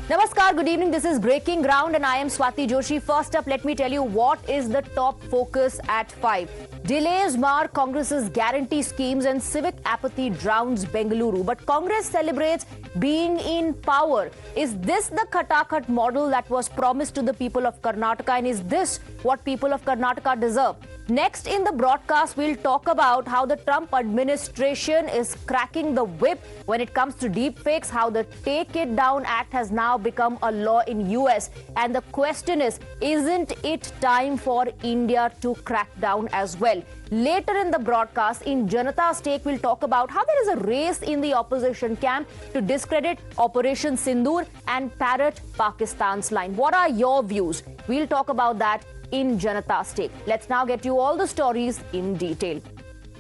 Namaskar, good evening. This is Breaking Ground and I am Swati Joshi. First up, let me tell you what is the top focus at 5. Delays mar Congress's guarantee schemes and civic apathy drowns Bengaluru. But Congress celebrates being in power. Is this the Khatakhat model that was promised to the people of Karnataka, and is this what people of Karnataka deserve? Next in the broadcast, we'll talk about how the Trump administration is cracking the whip when it comes to deepfakes, how the Take It Down Act has now become a law in US. And the question is, isn't it time for India to crack down as well? Later in the broadcast, in Janata's Take, we'll talk about how there is a race in the opposition camp to discredit Operation Sindoor and parrot Pakistan's line. What are your views? We'll talk about that in Janata's Take. Let's now get you all the stories in detail.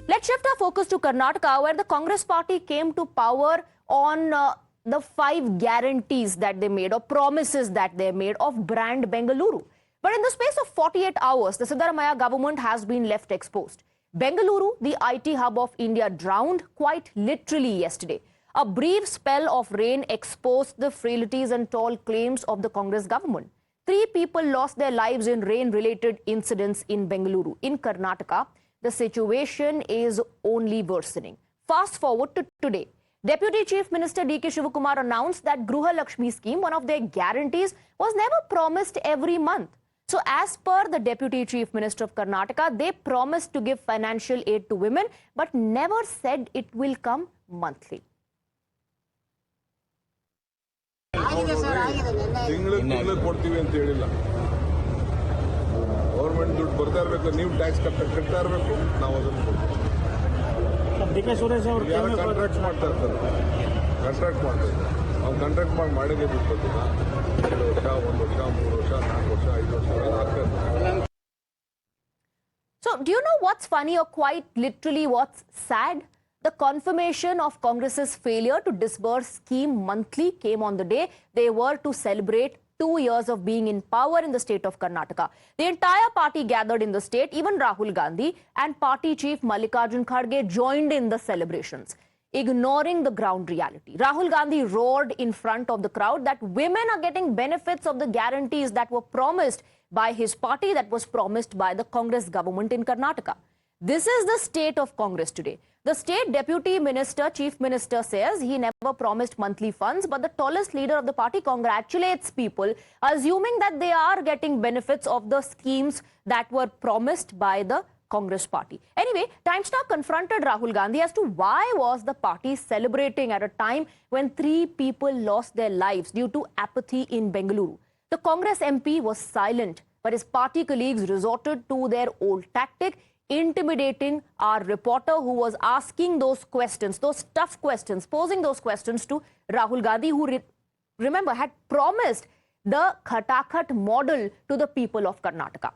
Let's shift our focus to Karnataka, where the Congress party came to power on the 5 guarantees that they made, or promises that they made, of brand Bengaluru. But in the space of 48 hours, the Siddaramaiah government has been left exposed. Bengaluru, the IT hub of India, drowned quite literally yesterday. A brief spell of rain exposed the frailties and tall claims of the Congress government. 3 people lost their lives in rain-related incidents in Bengaluru. In Karnataka, the situation is only worsening. Fast forward to today. Deputy Chief Minister D.K. Shivakumar announced that Gruha Lakshmi scheme, one of their guarantees, was never promised every month. So as per the Deputy Chief Minister of Karnataka, they promised to give financial aid to women, but never said it will come monthly. ತಿಂಗಳು ಕೊಡ್ತೀವಿ ಅಂತ ಹೇಳಿಲ್ಲ. Government ದುಡ್ಡು ಬರ್ತಾ ಇರಬೇಕು, ನೀವು tax ಕಟ್ತಾ ಇರಬೇಕು, ನಾವು ಅದನ್ನು ಯಾರು ಕಾಂಟ್ರಾಕ್ಟ್ ಮಾಡ್ತಾ ಇರ್ತಾರೆ, ಕಾಂಟ್ರಾಕ್ಟ್ ಮಾಡ್ತಾರೆ. ಅವ್ನು ಕಾಂಟ್ರಾಕ್ಟ್ ಮಾಡಿಗೆ ದುಡ್ಡು ಬರ್ತಿಲ್ಲ. 2 ವರ್ಷ, 1 ವರ್ಷ, 3 ವರ್ಷ, 4 ವರ್ಷ, 5 ವರ್ಷ ಆಗ್ತಾ ಇರ್ತಾರೆ. So do you know what's funny, or quite literally what's sad? The confirmation of Congress's failure to disburse scheme monthly came on the day they were to celebrate 2 years of being in power in the state of Karnataka. The entire party gathered in the state. Even Rahul Gandhi and party chief Mallikarjun Kharge joined in the celebrations, ignoring the ground reality. Rahul Gandhi roared in front of the crowd that women are getting benefits of the guarantees that were promised by his party, that was promised by the Congress government in Karnataka. This is the state of Congress today. The state deputy minister, chief minister, says he never promised monthly funds, but the tallest leader of the party congratulates people, assuming that they are getting benefits of the schemes that were promised by the Congress party. Anyway, Times Now confronted Rahul Gandhi as to why was the party celebrating at a time when 3 people lost their lives due to apathy in Bengaluru. The Congress MP was silent, but his party colleagues resorted to their old tactic, intimidating our reporter who was asking those questions, those tough questions, posing those questions to Rahul Gandhi, who remember had promised the Khatakhat model to the people of Karnataka.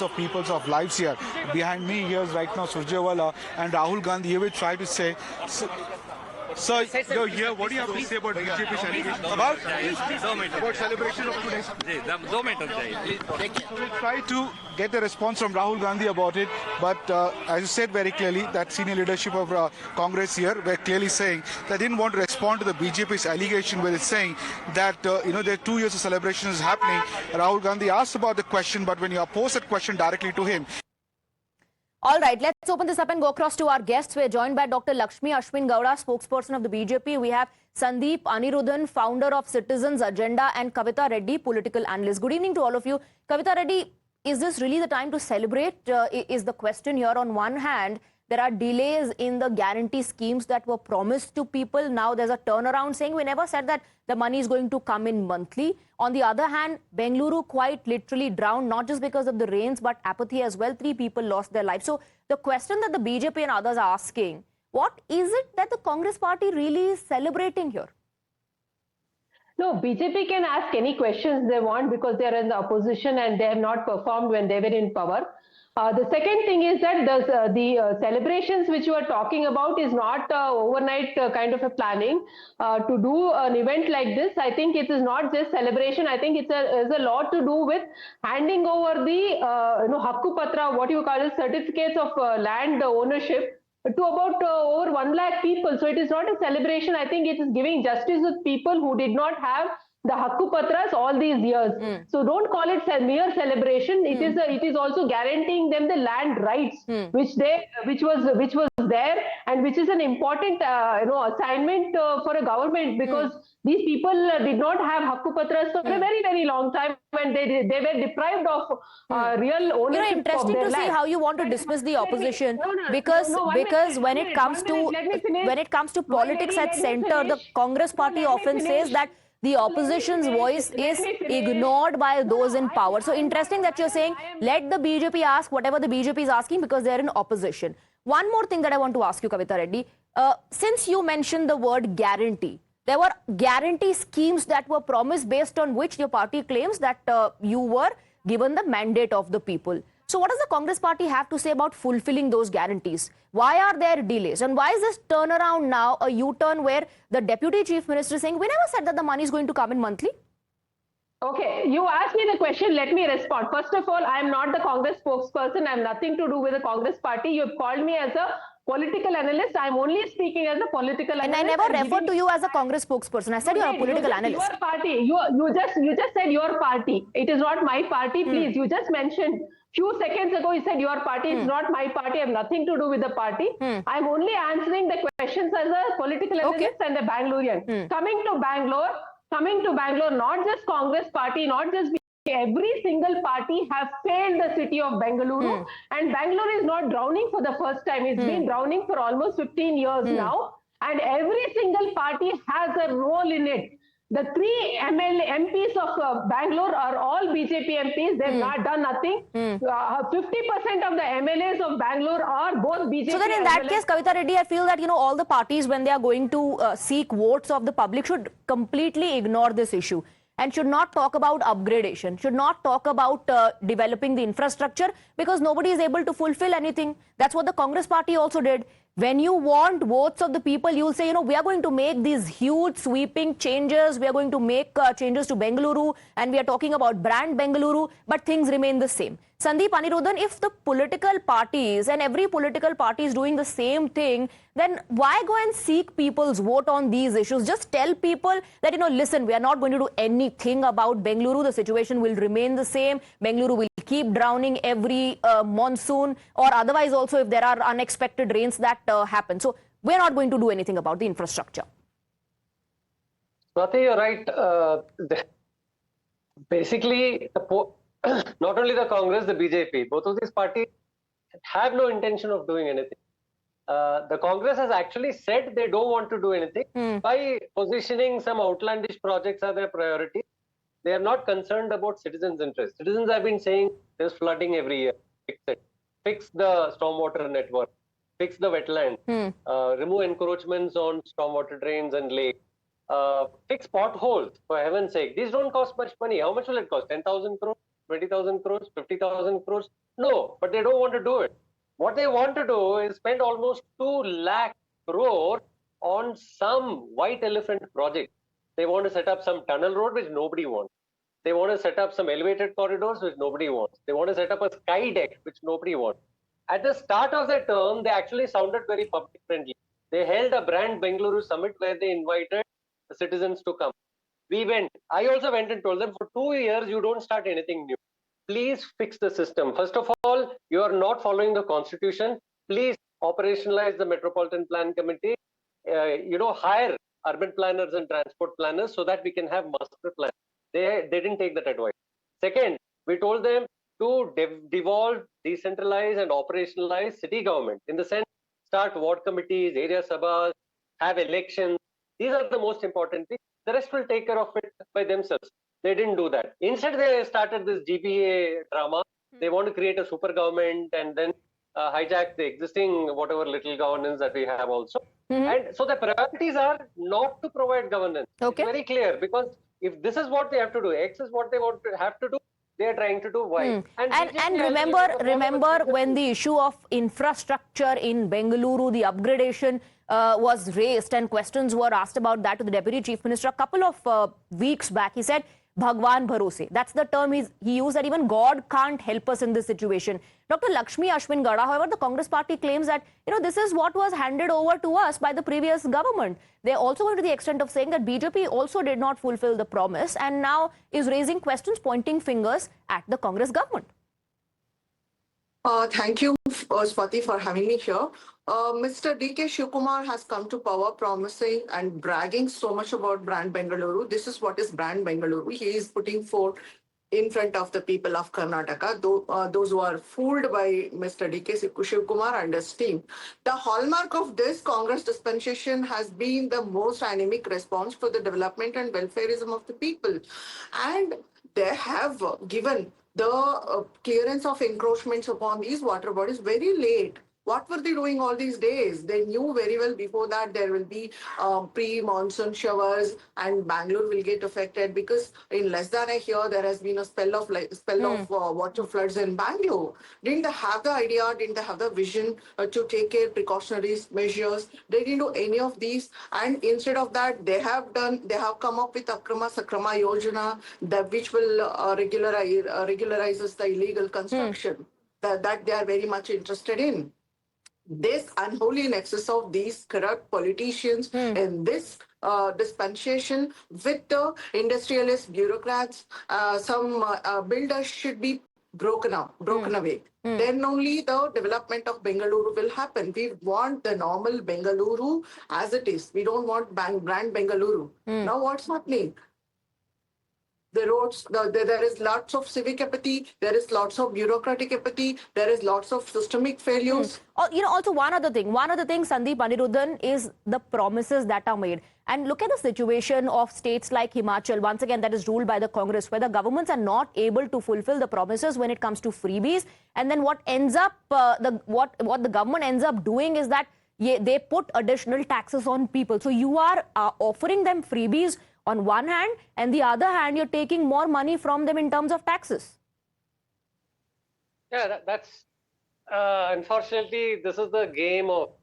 Of peoples of lives here. Behind me here is right now Surjewala and Rahul Gandhi. He will try to say, sir, you're here. What do you have to say about BJP's allegation? About celebration of today? We'll try to get a response from Rahul Gandhi about it. But as you said very clearly, that senior leadership of Congress here were clearly saying they didn't want to respond to the BJP's allegation, where it's saying that there are 2 years of celebration is happening. Rahul Gandhi asked about the question, but when you posed that question directly to him. All right, let's open this up and go across to our guests. We're joined by Dr. Lakshmi Ashwin Gowda, spokesperson of the BJP. We have Sandeep Anirudhan, founder of Citizens Agenda, and Kavita Reddy, political analyst. Good evening to all of you. Kavita Reddy, is this really the time to celebrate? Is the question here. On one hand, there are delays in the guarantee schemes that were promised to people. Now there's a turnaround saying we never said that the money is going to come in monthly. On the other hand, Bengaluru quite literally drowned, not just because of the rains, but apathy as well. 3 people lost their lives. So the question that the BJP and others are asking, what is it that the Congress party really is celebrating here? No, BJP can ask any questions they want because they are in the opposition and they have not performed when they were in power. The second thing is that the celebrations which you are talking about is not overnight kind of a planning. To do an event like this, I think it is not just celebration. I think it's a lot to do with handing over the Hakku Patra, what you call as certificates of land ownership to about over 1 lakh people. So it is not a celebration. I think it is giving justice to people who did not have the Hakku Patras all these years. So don't call it a mere celebration. It is also guaranteeing them the land rights, which was there, and which is an important assignment for a government, because these people did not have Hakku Patras for a very, very long time, and they were deprived of real ownership. Interesting to see how you want to dismiss the opposition, because when it comes to politics at center, the Congress party often says that the opposition's voice is ignored by those in power. So interesting that you're saying, let the BJP ask whatever the BJP is asking because they're in opposition. One more thing that I want to ask you, Kavita Reddy. Since you mentioned the word guarantee, there were guarantee schemes that were promised based on which your party claims that you were given the mandate of the people. So what does the Congress party have to say about fulfilling those guarantees? Why are there delays? And why is this turnaround now a U-turn where the Deputy Chief Minister is saying, we never said that the money is going to come in monthly? Okay, you asked me the question, let me respond. First of all, I am not the Congress spokesperson. I have nothing to do with the Congress party. You have called me as a political analyst. I am only speaking as a political analyst. And I never referred to you as a Congress spokesperson. I said you are a political analyst. Your party. You just said your party. It is not my party. Please, you just mentioned few seconds ago, you said your party is not my party. I have nothing to do with the party. I am only answering the questions as a political analyst and a Bangalorean. Coming to Bangalore, not just Congress party, not just every single party has failed the city of Bengaluru, and Bangalore is not drowning for the first time. It's been drowning for almost 15 years now, and every single party has a role in it. The three MPs of Bangalore are all BJP MPs. They've not done nothing. 50% of the MLAs of Bangalore are both BJP. So then in that case, Kavita Reddy, I feel that, all the parties, when they are going to seek votes of the public, should completely ignore this issue and should not talk about upgradation, should not talk about developing the infrastructure, because nobody is able to fulfill anything. That's what the Congress party also did. When you want votes of the people, you will say, we are going to make these huge sweeping changes. We are going to make changes to Bengaluru, and we are talking about brand Bengaluru, but things remain the same. Sandeep Anirudhan, if the political parties and every political party is doing the same thing, then why go and seek people's vote on these issues? Just tell people that, listen, we are not going to do anything about Bengaluru. The situation will remain the same. Bengaluru will keep drowning every monsoon, or otherwise also if there are unexpected rains that happen. So we're not going to do anything about the infrastructure. Swati, you're right. Basically, not only the Congress, the BJP, both of these parties have no intention of doing anything. The Congress has actually said they don't want to do anything by positioning some outlandish projects as their priority. They are not concerned about citizens' interests. Citizens have been saying there's flooding every year. Fix it. Fix the stormwater network. Fix the wetland. Remove encroachments on stormwater drains and lakes. Fix potholes, for heaven's sake. These don't cost much money. How much will it cost? 10,000 crores? 20,000 crores? 50,000 crores? No, but they don't want to do it. What they want to do is spend almost 2 lakh crores on some white elephant project. They want to set up some tunnel road, which nobody wants. They want to set up some elevated corridors, which nobody wants. They want to set up a sky deck, which nobody wants. At the start of their term, they actually sounded very public friendly. They held a brand Bengaluru summit where they invited the citizens to come. We went. I also went and told them, for 2 years, you don't start anything new. Please fix the system. First of all, you are not following the constitution. Please operationalize the Metropolitan Plan Committee. Hire urban planners and transport planners so that we can have master plans. They didn't take that advice. Second, we told them to devolve, decentralize and operationalize city government. In the sense, start ward committees, area sabhas, have elections. These are the most important things. The rest will take care of it by themselves. They didn't do that. Instead, they started this GBA drama. They want to create a super government and then hijack the existing whatever little governance that we have also. And so the priorities are not to provide governance. Okay. It's very clear, because if this is what they have to do, X is what they want to have to do, they are trying to do Y. And remember when the issue of infrastructure in Bengaluru, the upgradation was raised and questions were asked about that to the Deputy Chief Minister a couple of weeks back. He said, Bhagwan Bharose. That's the term he used, that even God can't help us in this situation. Dr. Lakshmi Ashwin Gada, however, the Congress party claims that, this is what was handed over to us by the previous government. They're also going to the extent of saying that BJP also did not fulfill the promise and now is raising questions, pointing fingers at the Congress government. Thank you, Swati, for having me here. Mr. D.K. Shivkumar has come to power promising and bragging so much about brand Bengaluru. This is what is brand Bengaluru. He is putting forth in front of the people of Karnataka, those who are fooled by Mr. D.K. Shivkumar and his team. The hallmark of this Congress dispensation has been the most anemic response for the development and welfareism of the people. And they have given the clearance of encroachments upon these water bodies very late. What were they doing all these days? They knew very well before that there will be pre-monsoon showers and Bangalore will get affected, because in less than a year there has been a spell of water floods in Bangalore. Didn't they have the idea? Didn't they have the vision to take care precautionary measures? They didn't do any of these, and instead of that, they have come up with Akrama Sakrama Yojana, which will regularizes the illegal construction that they are very much interested in. This unholy nexus of these corrupt politicians and this dispensation with the industrialist bureaucrats, some builders should be broken away. Then only the development of Bengaluru will happen. We want the normal Bengaluru as it is. We don't want brand Bengaluru. Now what's happening? The roads, there is lots of civic apathy, there is lots of bureaucratic apathy, there is lots of systemic failures. Also one other thing, Sandeep Anirudhan, is the promises that are made. And look at the situation of states like Himachal, once again, that is ruled by the Congress, where the governments are not able to fulfill the promises when it comes to freebies. And then what ends up, what the government ends up doing is that they put additional taxes on people. So you are offering them freebies on one hand, and the other hand, you're taking more money from them in terms of taxes. Yeah, that's unfortunately, this is the game of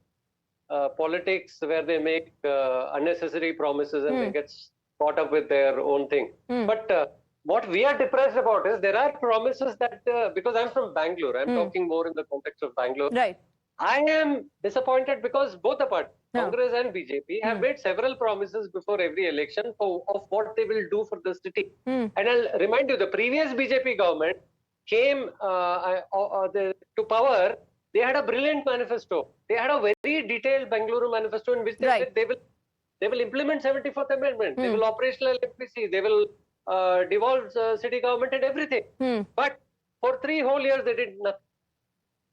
politics, where they make unnecessary promises and they get caught up with their own thing. But what we are depressed about is there are promises that, because I'm from Bangalore, I'm talking more in the context of Bangalore. Right. I am disappointed because both the parties, Congress and BJP, have made several promises before every election of what they will do for the city. And I'll remind you, the previous BJP government came to power. They had a brilliant manifesto. They had a very detailed Bengaluru manifesto in which they said they will implement 74th Amendment. They will operational FPC. They will devolve city government and everything. But for 3 whole years, they did nothing.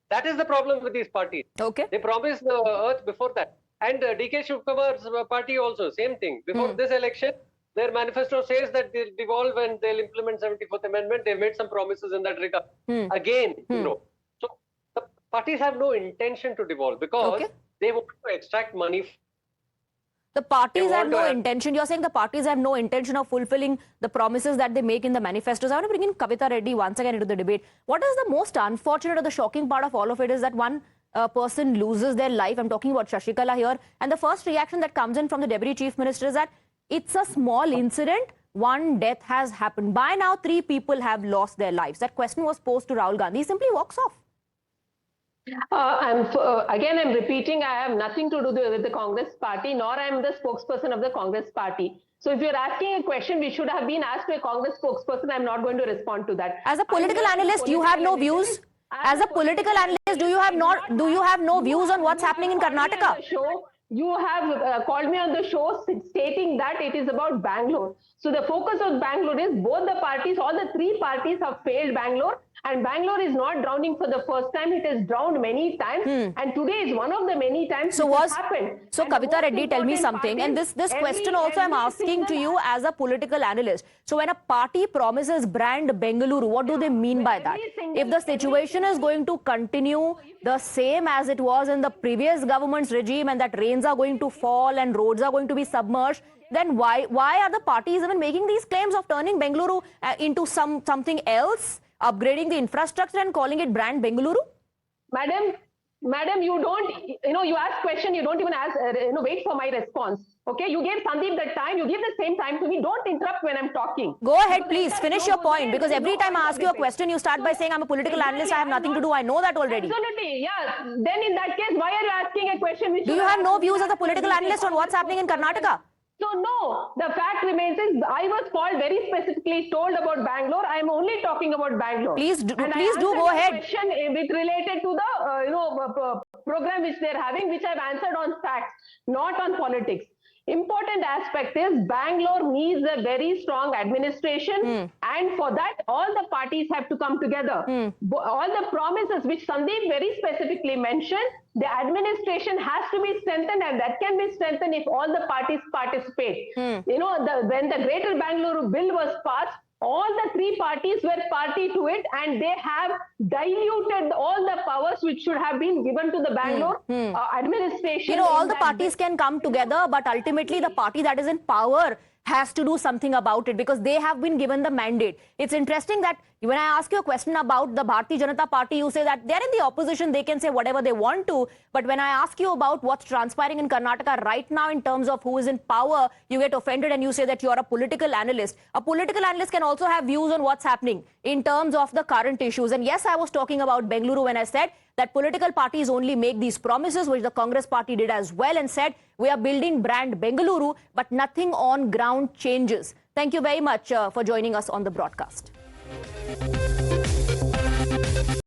That is the problem with these parties. They promised the earth before that. And D.K. Shivkumar's party also, same thing. Before this election, their manifesto says that they'll devolve and they'll implement 74th Amendment. They've made some promises in that regard. Again, So the parties have no intention to devolve because they want to extract money. The parties have no intention. You're saying the parties have no intention of fulfilling the promises that they make in the manifestos. I want to bring in Kavita Reddy once again into the debate. What is the most unfortunate or the shocking part of all of it is that one person loses their life. I'm talking about Shashikala here. And the first reaction that comes in from the Deputy Chief Minister is that it's a small incident. One death has happened. By now, 3 people have lost their lives. That question was posed to Rahul Gandhi. He simply walks off. Again, I'm repeating, I have nothing to do with the Congress party, nor I am the spokesperson of the Congress party. So if you're asking a question, we should have been asked by a Congress spokesperson. I'm not going to respond to that. As a political analyst, you have no views. As a political analyst, do you have no views on what's happening in Karnataka? You have called me on the show stating that it is about Bangalore. So the focus of Bangalore is both the parties, all the 3 parties have failed Bangalore. And Bangalore is not drowning for the first time. It has drowned many times. And today is one of the many times it has happened. So Kavita Reddy, tell me something. And this question also I'm asking to you as a political analyst. So when a party promises brand Bengaluru, what do they mean by that? If the situation is going to continue the same as it was in the previous government's regime and that rains are going to fall and roads are going to be submerged, then why are the parties even making these claims of turning Bengaluru into something else, upgrading the infrastructure and calling it brand Bengaluru? Madam, Madam, you don't, you ask question, you don't even ask, wait for my response. Okay, you gave Sandeep that time, you give the same time to me. Don't interrupt when I'm talking. Go ahead, please. Finish your point. Because every time I ask you a question, you start by saying, I'm a political analyst, I have nothing to do. I know that already. Absolutely, yeah. Then in that case, why are you asking a question which... Do you have no views as a political analyst on what's happening in Karnataka? So no, the fact remains is I was called very specifically told about Bangalore. I am only talking about Bangalore. Please do go ahead. Question with related to the program which they are having, which I've answered on facts, not on politics. Important aspect is Bangalore needs a very strong administration, and for that all the parties have to come together. All the promises which Sandeep very specifically mentioned, the administration has to be strengthened, and that can be strengthened if all the parties participate. When the Greater Bengaluru bill was passed, all the three parties were party to it, and they have diluted all the powers which should have been given to the Bangalore administration. All the parties can come together, but ultimately the party that is in power has to do something about it because they have been given the mandate. It's interesting that when I ask you a question about the Bharatiya Janata Party, you say that they're in the opposition, they can say whatever they want to. But when I ask you about what's transpiring in Karnataka right now in terms of who is in power, you get offended and you say that you're a political analyst. A political analyst can also have views on what's happening in terms of the current issues. And yes, I was talking about Bengaluru when I said that political parties only make these promises, which the Congress party did as well, and said we are building brand Bengaluru, but nothing on ground changes. Thank you very much for joining us on the broadcast.